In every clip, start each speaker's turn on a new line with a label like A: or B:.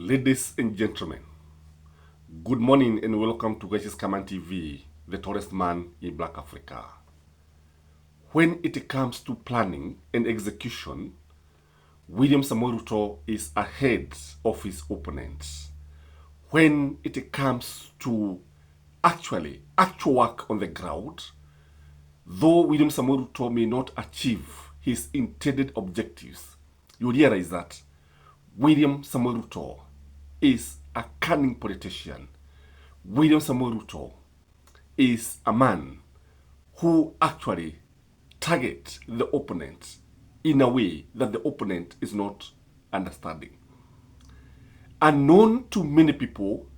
A: Ladies and gentlemen, good morning and welcome to Gracious Kaman TV, the tallest man in Black Africa. When it comes to planning and execution, William Samoei Ruto is ahead of his opponents. When it comes to actual work on the ground, though William Samoei Ruto may not achieve his intended objectives, you realize that William Samoei Ruto is a cunning politician. William Samoei Ruto is a man who actually targets the opponent in a way that the opponent is not understanding. Unknown to many people,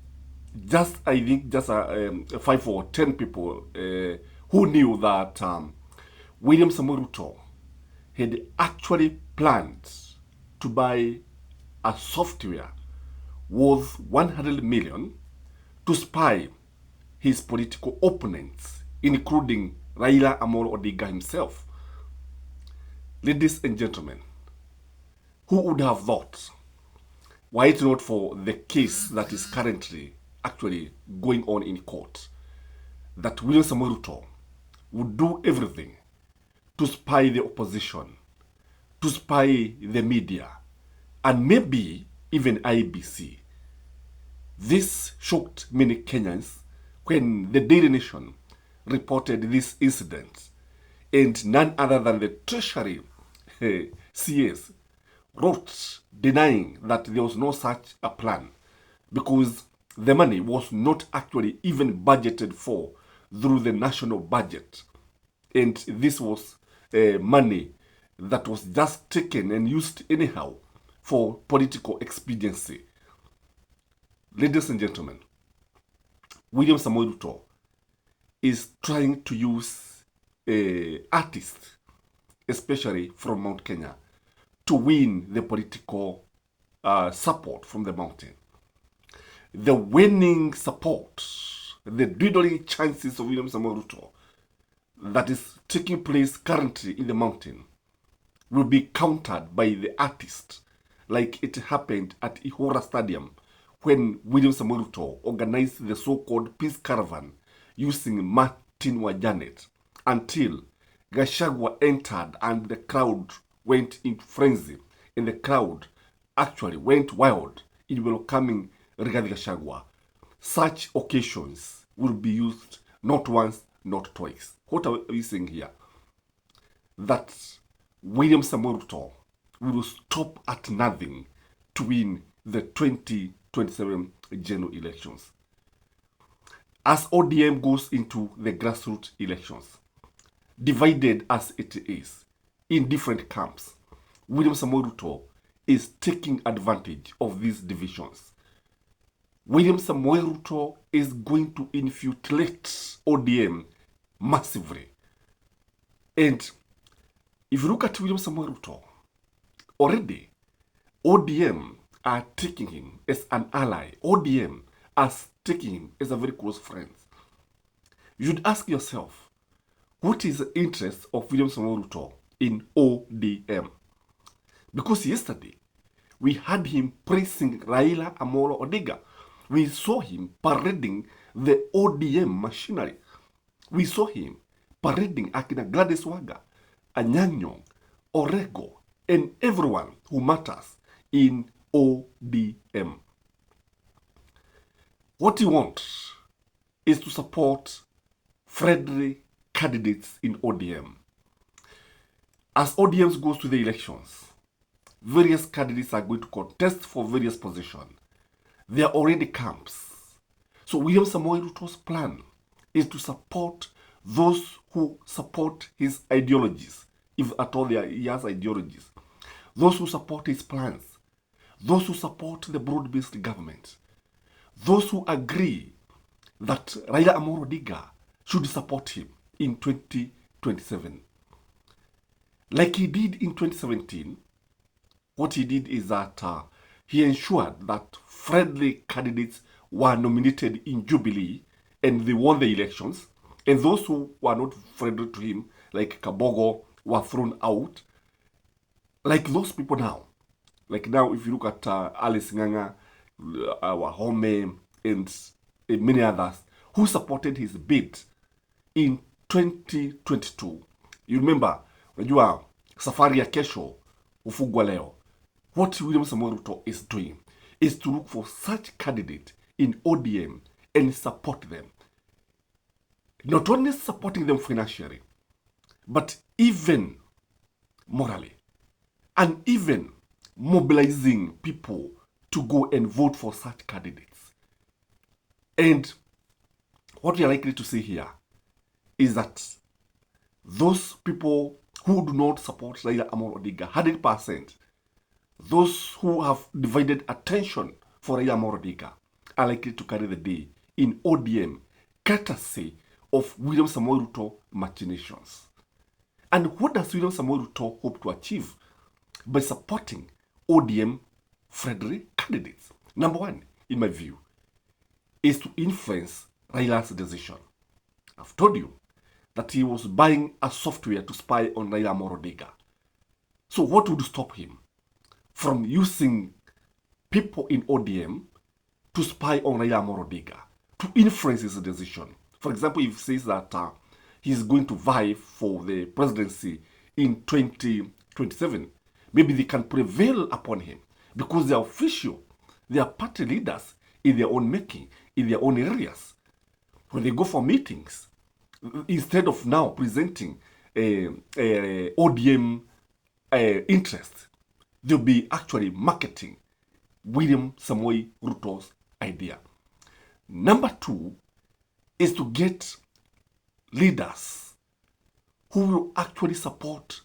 A: I think 5 or 10 people who knew that William Samoei Ruto had actually planned to buy a software worth 100 million to spy his political opponents, including Raila Amolo Odinga himself. Ladies and gentlemen, who would have thought, were it not for the case that is currently actually going on in court, that William Samoei Ruto would do everything to spy the opposition, to spy the media, and maybe even IBC. This shocked many Kenyans when the Daily Nation reported this incident, and none other than the Treasury CS wrote denying that there was no such a plan because the money was not actually even budgeted for through the national budget. And this was money that was just taken and used anyhow for political expediency. Ladies and gentlemen, William Samoei Ruto is trying to use artists, especially from Mount Kenya, to win the political support from the mountain. The winning support, the dwindling chances of William Samoei Ruto that is taking place currently in the mountain will be countered by the artists, like it happened at Ihora Stadium when William Samoei Ruto organized the so-called peace caravan using Martin Wajanet until Gachagua entered and the crowd went into frenzy, and the crowd actually went wild in welcoming Rigathi Gachagua. Such occasions will be used not once, not twice. What are we saying here? That William Samoei Ruto will stop at nothing to win the 2027 general elections. As ODM goes into the grassroots elections, divided as it is, in different camps, William Samoei Ruto is taking advantage of these divisions. William Samoei Ruto is going to infiltrate ODM massively. And if you look at William Samoei Ruto, already ODM are taking him as an ally. ODM are taking him as a very close friend. You should ask yourself, what is the interest of William Samoei Ruto in ODM? Because yesterday, we had him praising Raila Amolo Odinga. We saw him parading the ODM machinery. We saw him parading Akina Gladys Waga, Anyanyong, Orego, and everyone who matters in ODM. What he wants is to support friendly candidates in ODM. As ODM goes to the elections, various candidates are going to contest for various positions. There are already camps. So William Samoei Ruto's plan is to support those who support his ideologies, if at all he has ideologies. Those who support his plans. Those who support the broad-based government. Those who agree that Raila Amolo Odinga should support him in 2027. Like he did in 2017, what he did is that he ensured that friendly candidates were nominated in Jubilee and they won the elections. And those who were not friendly to him, like Kabogo, were thrown out. Like those people now. Like now, if you look at Alice Nganga, our Home, and many others who supported his bid in 2022. You remember, unajua safari ya kesho ufugwa leo. What William Samoei Ruto is doing is to look for such candidate in ODM and support them. Not only supporting them financially, but even morally, and even mobilizing people to go and vote for such candidates. And what we are likely to see here is that those people who do not support Raila Amolo Odinga 100%, those who have divided attention for Raila Amolo Odinga are likely to carry the day in ODM, courtesy of William Samoei Ruto machinations. And what does William Samoei Ruto hope to achieve by supporting ODM friendly candidates? Number one, in my view, is to influence Raila's decision. I've told you that he was buying a software to spy on Raila Amolo Odinga. So what would stop him from using people in ODM to spy on Raila Amolo Odinga, to influence his decision? For example, if he says that he's going to vie for the presidency in 2027, maybe they can prevail upon him because they are official, they are party leaders in their own making, in their own areas. When they go for meetings, instead of now presenting ODM interest, they'll be actually marketing William Samoei Ruto's idea. Number two is to get leaders who will actually support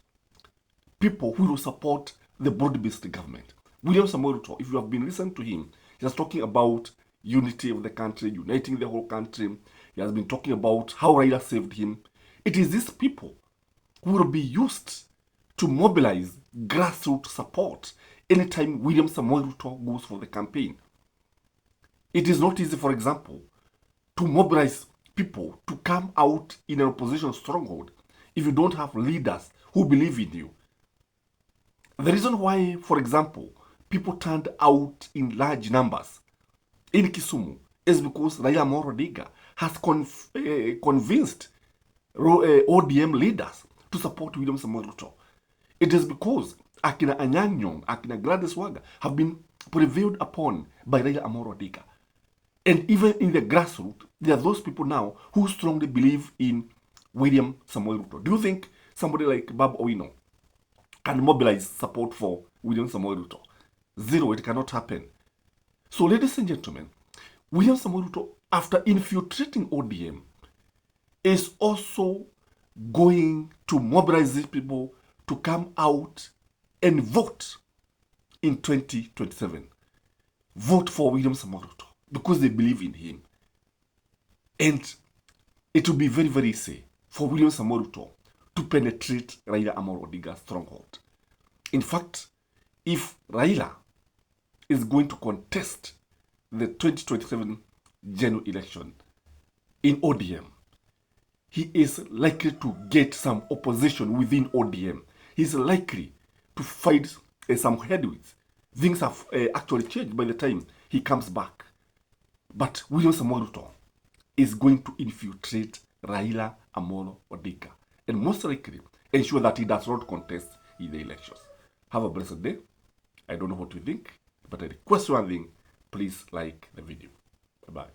A: people who will support the broad-based government. William Samoei Ruto, if you have been listening to him, he was talking about unity of the country, uniting the whole country. He has been talking about how Raila saved him. It is these people who will be used to mobilize grassroots support anytime William Samoei Ruto goes for the campaign. It is not easy, for example, to mobilize people to come out in an opposition stronghold if you don't have leaders who believe in you. The reason why, for example, people turned out in large numbers in Kisumu is because Raila Amolo Odinga has convinced ODM leaders to support William Samoei Ruto. It is because Akina Anyanyong, Akina Gladys Waga have been prevailed upon by Raila Amolo Odinga. And even in the grassroots, there are those people now who strongly believe in William Samoei Ruto. Do you think somebody like Bob Owino can mobilize support for William Samoei Ruto? Zero, it cannot happen. So, ladies and gentlemen, William Samoei Ruto, after infiltrating ODM, is also going to mobilize these people to come out and vote in 2027. Vote for William Samoei Ruto because they believe in him. And it will be very, very easy for William Samoei Ruto to penetrate Raila Amolo Odinga's stronghold. In fact, if Raila is going to contest the 2027 general election in ODM, he is likely to get some opposition within ODM. He is likely to fight some headwinds. Things have actually changed by the time he comes back. But William Samoei Ruto is going to infiltrate Raila Amolo Odinga and most likely ensure that he does not contest in the elections. Have a blessed day. I don't know what you think, but I request one thing, please like the video. Bye-bye.